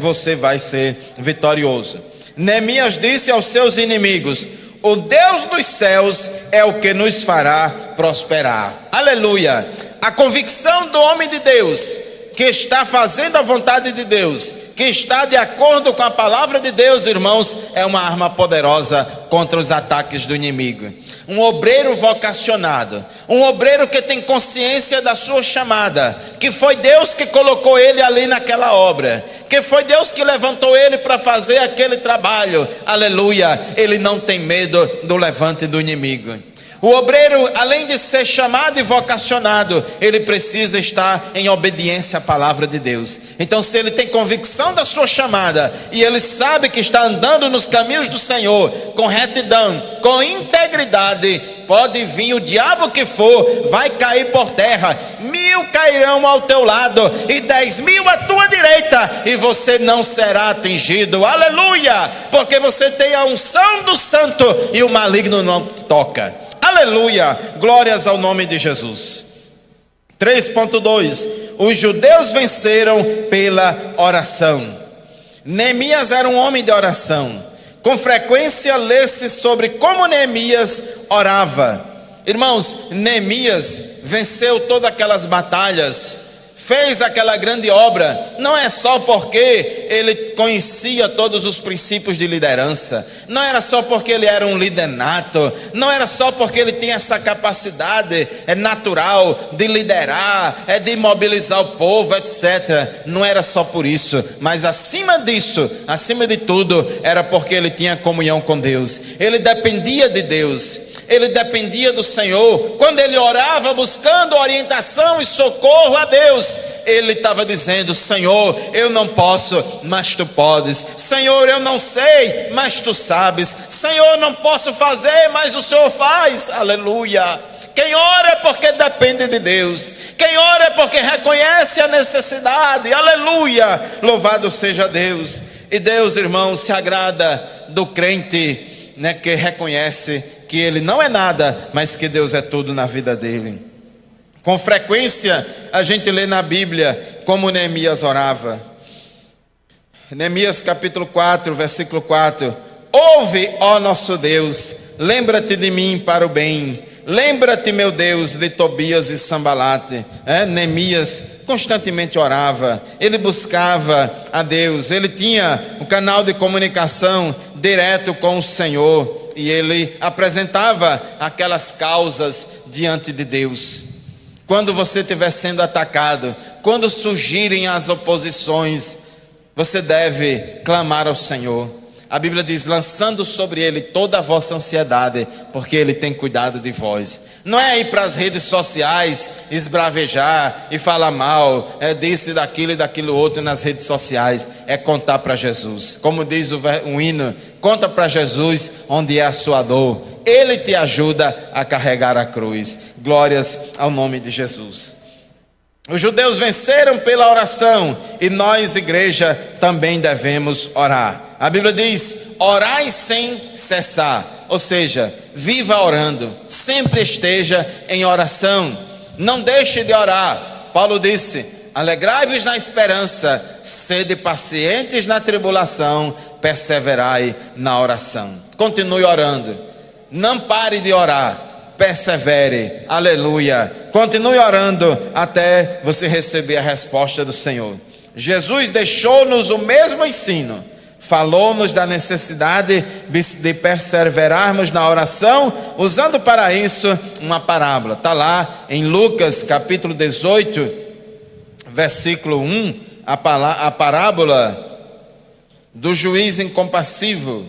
você vai ser vitorioso. Neemias disse aos seus inimigos: o Deus dos céus é o que nos fará prosperar. Aleluia! A convicção do homem de Deus, que está fazendo a vontade de Deus, que está de acordo com a palavra de Deus, irmãos, é uma arma poderosa contra os ataques do inimigo. Um obreiro vocacionado, um obreiro que tem consciência da sua chamada, que foi Deus que colocou ele ali naquela obra, que foi Deus que levantou ele para fazer aquele trabalho, aleluia, ele não tem medo do levante do inimigo. O obreiro, além de ser chamado e vocacionado, ele precisa estar em obediência à palavra de Deus. Então, se ele tem convicção da sua chamada e ele sabe que está andando nos caminhos do Senhor, com retidão, com integridade, pode vir o diabo que for, vai cair por terra, 1000 cairão ao teu lado e 10.000 à tua direita, e você não será atingido, aleluia, porque você tem a unção do santo e o maligno não toca. Aleluia, glórias ao nome de Jesus. 3.2, os judeus venceram pela oração. Neemias era um homem de oração. Com frequência lê-se sobre como Neemias orava. Irmãos, Neemias venceu todas aquelas batalhas, fez aquela grande obra, não é só porque ele conhecia todos os princípios de liderança, não era só porque ele era um líder nato, não era só porque ele tinha essa capacidade natural de liderar, de mobilizar o povo, etc. Não era só por isso, mas acima disso, acima de tudo, era porque ele tinha comunhão com Deus, ele dependia de Deus, ele dependia do Senhor. Quando ele orava buscando orientação e socorro a Deus, ele estava dizendo: Senhor, eu não posso, mas tu podes. Senhor, eu não sei, mas tu sabes. Senhor, não posso fazer, mas o Senhor faz. Aleluia. Quem ora é porque depende de Deus. Quem ora é porque reconhece a necessidade. Aleluia. Louvado seja Deus. E Deus, irmão, se agrada do crente, que reconhece que ele não é nada, mas que Deus é tudo na vida dele. Com frequência a gente lê na Bíblia como Neemias orava. Neemias capítulo 4, versículo 4. Ouve, ó nosso Deus, lembra-te de mim para o bem. Lembra-te, meu Deus, de Tobias e Sambalate. Neemias constantemente orava, ele buscava a Deus, ele tinha um canal de comunicação direto com o Senhor, e ele apresentava aquelas causas diante de Deus. Quando você estiver sendo atacado, quando surgirem as oposições, você deve clamar ao Senhor. A Bíblia diz: lançando sobre ele toda a vossa ansiedade, porque ele tem cuidado de vós. Não é ir para as redes sociais esbravejar e falar mal, disso, daquilo e daquilo outro nas redes sociais. É contar para Jesus. Como diz o hino, conta para Jesus onde é a sua dor. Ele te ajuda a carregar a cruz. Glórias ao nome de Jesus. Os judeus venceram pela oração, e nós, igreja, também devemos orar. A Bíblia diz: orai sem cessar, ou seja, viva orando, sempre esteja em oração, não deixe de orar. Paulo disse: alegrai-vos na esperança, sede pacientes na tribulação, perseverai na oração. Continue orando, não pare de orar, persevere, aleluia, continue orando até você receber a resposta do Senhor. Jesus deixou-nos o mesmo ensino, falou-nos da necessidade de perseverarmos na oração, usando para isso uma parábola. Está lá em Lucas capítulo 18, versículo 1, a parábola do juiz incompassivo.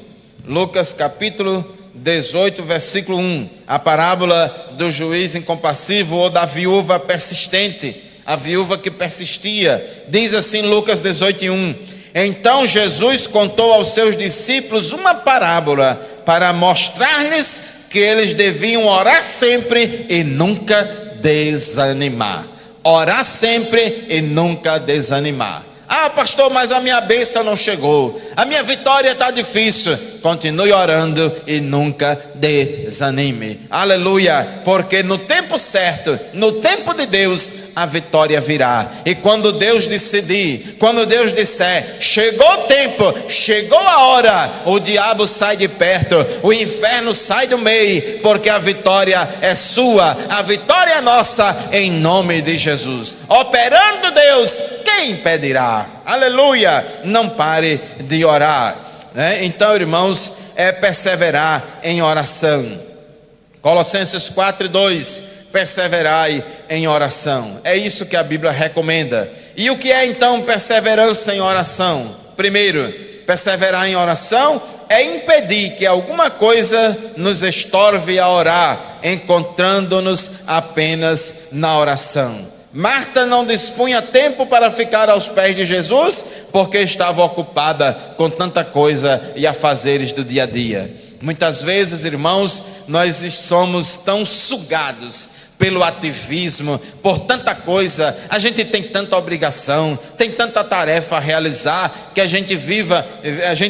Lucas capítulo 18, versículo 1, a parábola do juiz incompassivo, ou da viúva persistente, a viúva que persistia. Diz assim Lucas 18, 1: então Jesus contou aos seus discípulos uma parábola para mostrar-lhes que eles deviam orar sempre e nunca desanimar. Orar sempre e nunca desanimar. Ah, pastor, mas a minha bênção não chegou, a minha vitória está difícil. continue orando e nunca desanime. Aleluia, porque no tempo certo, no tempo de Deus, a vitória virá. E quando Deus decidir, quando Deus disser, chegou o tempo, chegou a hora, o diabo sai de perto, o inferno sai do meio, porque a vitória é sua, a vitória é nossa, em nome de Jesus. Operando Deus, quem impedirá? Aleluia, não pare de orar, né? Então, irmãos, perseverar em oração. Colossenses 4:2, perseverai em oração. É isso que a Bíblia recomenda. E o que é então perseverança em oração? Primeiro, perseverar em oração é impedir que alguma coisa nos estorve a orar, encontrando-nos apenas na oração. Marta não dispunha tempo para ficar aos pés de Jesus, porque estava ocupada com tanta coisa e afazeres do dia a dia. Muitas vezes, irmãos, nós somos tão sugados pelo ativismo, por tanta coisa, a gente tem tanta obrigação, tem tanta tarefa a realizar, que a gente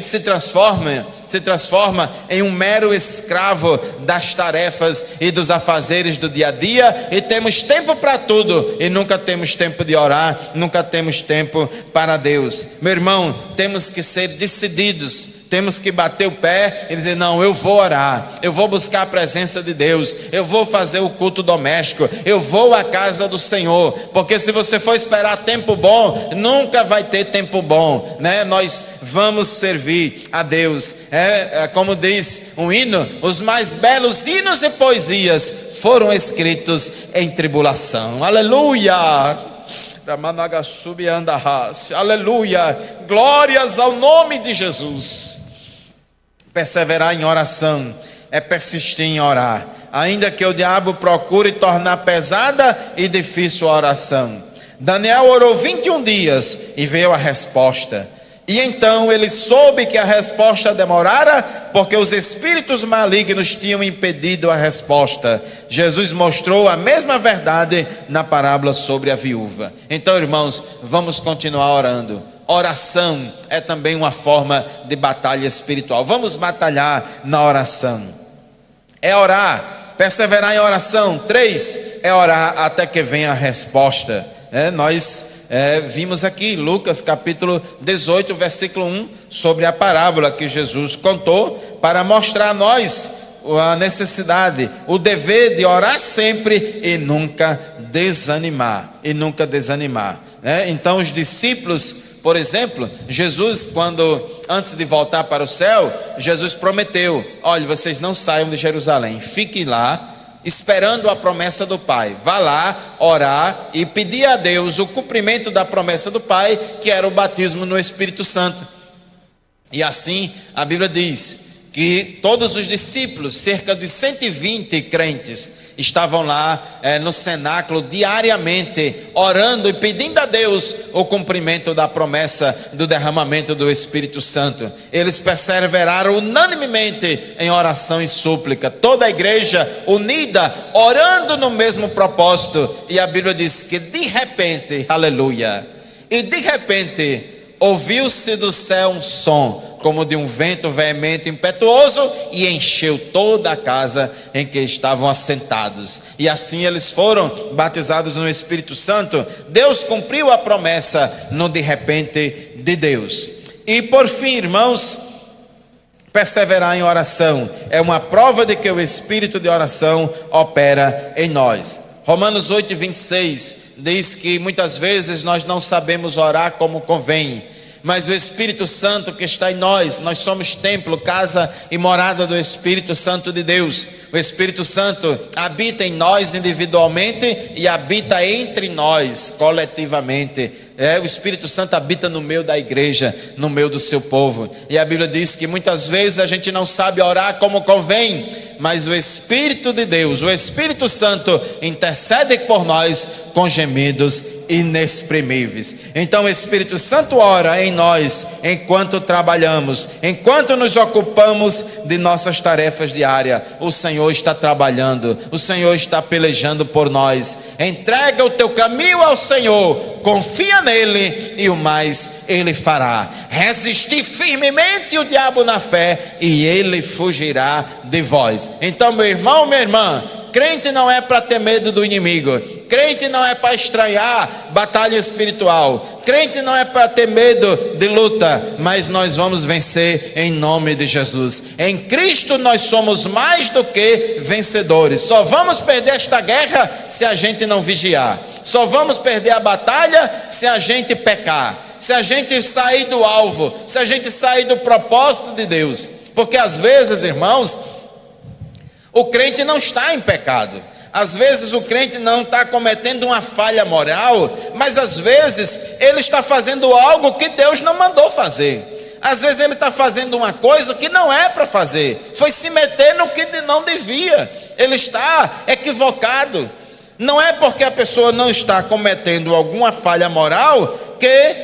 se transforma em um mero escravo das tarefas e dos afazeres do dia a dia, e temos tempo para tudo, e nunca temos tempo de orar, nunca temos tempo para Deus. Meu irmão, temos que ser decididos, temos que bater o pé e dizer, não, eu vou orar, eu vou buscar a presença de Deus, eu vou fazer o culto doméstico, eu vou à casa do Senhor, porque se você for esperar tempo bom, nunca vai ter tempo bom, né? Nós vamos servir a Deus, como diz um hino, os mais belos hinos e poesias foram escritos em tribulação. Aleluia, aleluia, glórias ao nome de Jesus. Perseverar em oração é persistir em orar, ainda que o diabo procure tornar pesada e difícil a oração. Daniel orou 21 dias e veio a resposta. E então ele soube que a resposta demorara, porque os espíritos malignos tinham impedido a resposta. Jesus mostrou a mesma verdade na parábola sobre a viúva. Então, irmãos, vamos continuar orando. Oração é também uma forma de batalha espiritual. Vamos batalhar na oração. É orar, perseverar em oração. 3, é orar até que venha a resposta. Nós vimos aqui Lucas capítulo 18, versículo 1, sobre a parábola que Jesus contou para mostrar a nós a necessidade, o dever de orar sempre e nunca desanimar. Então os discípulos, por exemplo, Jesus, antes de voltar para o céu, Jesus prometeu, olha, vocês não saiam de Jerusalém, fiquem lá, esperando a promessa do Pai. Vá lá orar e pedir a Deus o cumprimento da promessa do Pai, que era o batismo no Espírito Santo. E assim a Bíblia diz que todos os discípulos, cerca de 120 crentes, estavam lá no cenáculo diariamente, orando e pedindo a Deus o cumprimento da promessa do derramamento do Espírito Santo. Eles perseveraram unanimemente em oração e súplica, toda a igreja unida, orando no mesmo propósito. E a Bíblia diz que de repente, aleluia, e de repente ouviu-se do céu um som como de um vento veemente e impetuoso, e encheu toda a casa em que estavam assentados. E assim eles foram batizados no Espírito Santo. Deus cumpriu a promessa no de repente de Deus. E por fim, irmãos, perseverar em oração é uma prova de que o Espírito de oração opera em nós. Romanos 8:26 diz que muitas vezes nós não sabemos orar como convém, mas o Espírito Santo que está em nós somos templo, casa e morada do Espírito Santo de Deus. O Espírito Santo habita em nós individualmente e habita entre nós coletivamente. O Espírito Santo habita no meio da igreja, no meio do seu povo. E a Bíblia diz que muitas vezes a gente não sabe orar como convém, mas o Espírito de Deus, o Espírito Santo, intercede por nós com gemidos inexprimíveis. Então o Espírito Santo ora em nós enquanto trabalhamos, enquanto nos ocupamos de nossas tarefas diárias. O Senhor está trabalhando, o Senhor está pelejando por nós. Entrega o teu caminho ao Senhor, confia nele e o mais ele fará. Resistir firmemente o diabo na fé e ele fugirá de vós. Então, meu irmão, minha irmã, crente não é para ter medo do inimigo, crente não é para estranhar batalha espiritual, crente não é para ter medo de luta, mas nós vamos vencer em nome de Jesus. Em Cristo nós somos mais do que vencedores. Só vamos perder esta guerra se a gente não vigiar. Só vamos perder a batalha se a gente pecar, se a gente sair do alvo, se a gente sair do propósito de Deus. Porque às vezes, irmãos, o crente não está em pecado. Às vezes o crente não está cometendo uma falha moral, mas às vezes ele está fazendo algo que Deus não mandou fazer. Às vezes ele está fazendo uma coisa que não é para fazer, foi se meter no que não devia. Ele está equivocado. Não é porque a pessoa não está cometendo alguma falha moral que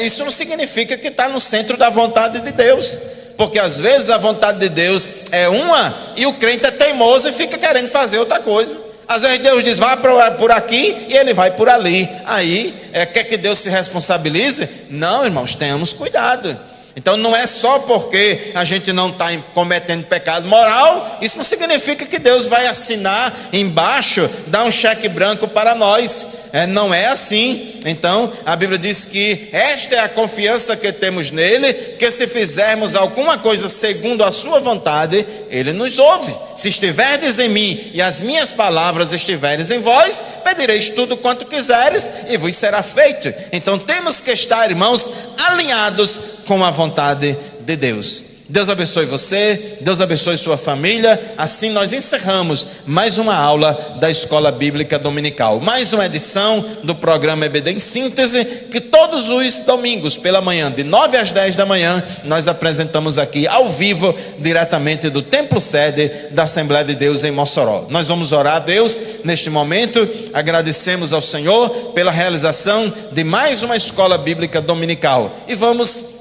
isso não significa que está no centro da vontade de Deus. Porque às vezes a vontade de Deus é uma e o crente é teimoso e fica querendo fazer outra coisa. Às vezes Deus diz, vá por aqui, e ele vai por ali. Aí, quer que Deus se responsabilize? Não, irmãos, tenhamos cuidado. Então não é só porque a gente não está cometendo pecado moral, isso não significa que Deus vai assinar embaixo, dar um cheque branco para nós. Não é assim. Então a Bíblia diz que esta é a confiança que temos nele, que se fizermos alguma coisa segundo a sua vontade, ele nos ouve. Se estiverdes em mim e as minhas palavras estiverem em vós, pedireis tudo quanto quiseres e vos será feito. Então temos que estar, irmãos, alinhados com a vontade de Deus. Deus abençoe você, Deus abençoe sua família. Assim nós encerramos mais uma aula da Escola Bíblica Dominical, mais uma edição do programa EBD em Síntese, que todos os domingos pela manhã, de 9 às 10 da manhã, nós apresentamos aqui ao vivo, diretamente do templo sede da Assembleia de Deus em Mossoró. Nós vamos orar a Deus neste momento. Agradecemos ao Senhor pela realização de mais uma Escola Bíblica Dominical e vamos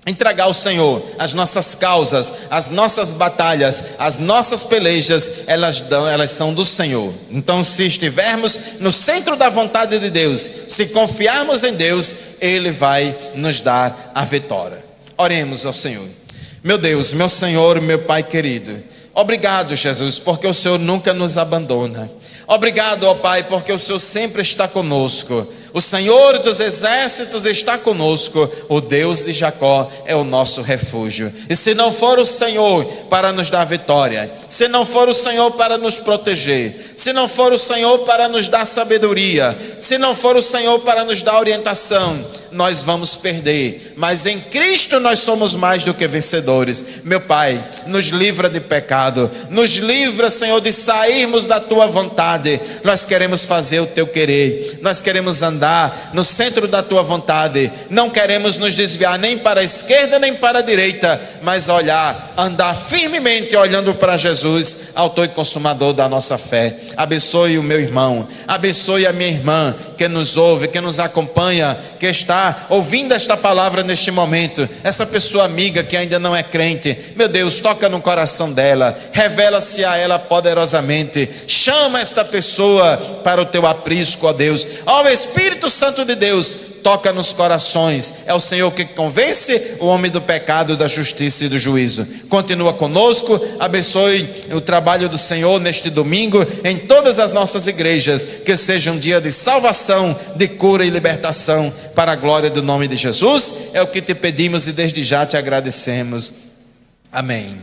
entregar ao Senhor as nossas causas, as nossas batalhas, as nossas pelejas, elas são do Senhor. Então, se estivermos no centro da vontade de Deus, se confiarmos em Deus, Ele vai nos dar a vitória. Oremos ao Senhor. Meu Deus, meu Senhor, meu Pai querido, obrigado, Jesus, porque o Senhor nunca nos abandona. Obrigado, ó Pai, porque o Senhor sempre está conosco. O Senhor dos exércitos está conosco. O Deus de Jacó é o nosso refúgio. E se não for o Senhor para nos dar vitória, se não for o Senhor para nos proteger, se não for o Senhor para nos dar sabedoria, se não for o Senhor para nos dar orientação, nós vamos perder. Mas em Cristo nós somos mais do que vencedores. Meu Pai, nos livra de pecado, nos livra, Senhor, de sairmos da Tua vontade. Nós queremos fazer o Teu querer, nós queremos andar no centro da Tua vontade, não queremos nos desviar nem para a esquerda nem para a direita, mas andar firmemente olhando para Jesus, autor e consumador da nossa fé. Abençoe o meu irmão, abençoe a minha irmã que nos ouve, que nos acompanha, que está ouvindo esta palavra neste momento, essa pessoa amiga que ainda não é crente. Meu Deus, toca no coração dela, revela-se a ela poderosamente, chama esta pessoa para o Teu aprisco, ó Deus. Ó Espírito Santo de Deus, toca nos corações. É o Senhor que convence o homem do pecado, da justiça e do juízo. Continua conosco, abençoe o trabalho do Senhor neste domingo, em todas as nossas igrejas, que seja um dia de salvação, de cura e libertação, para a glória do nome de Jesus. É o que te pedimos e desde já te agradecemos. Amém.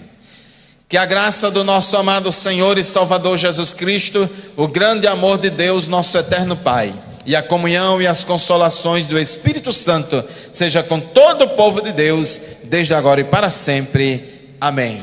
Que a graça do nosso amado Senhor e Salvador Jesus Cristo, o grande amor de Deus, nosso eterno Pai, e a comunhão e as consolações do Espírito Santo seja com todo o povo de Deus, desde agora e para sempre. Amém.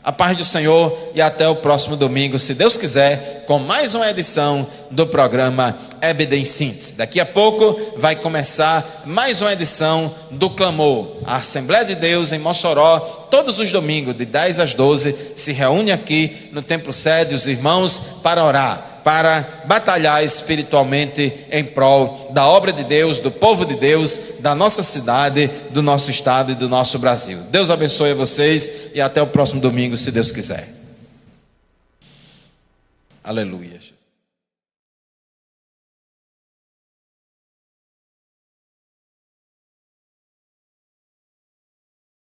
A paz do Senhor e até o próximo domingo, se Deus quiser, com mais uma edição do programa EBD em Síntese. Daqui a pouco vai começar mais uma edição do Clamor. A Assembleia de Deus em Mossoró, todos os domingos, de 10 às 12, se reúne aqui no Templo Sede, os irmãos, para orar, para batalhar espiritualmente em prol da obra de Deus, do povo de Deus, da nossa cidade, do nosso estado e do nosso Brasil. Deus abençoe a vocês e até o próximo domingo, se Deus quiser. Aleluia.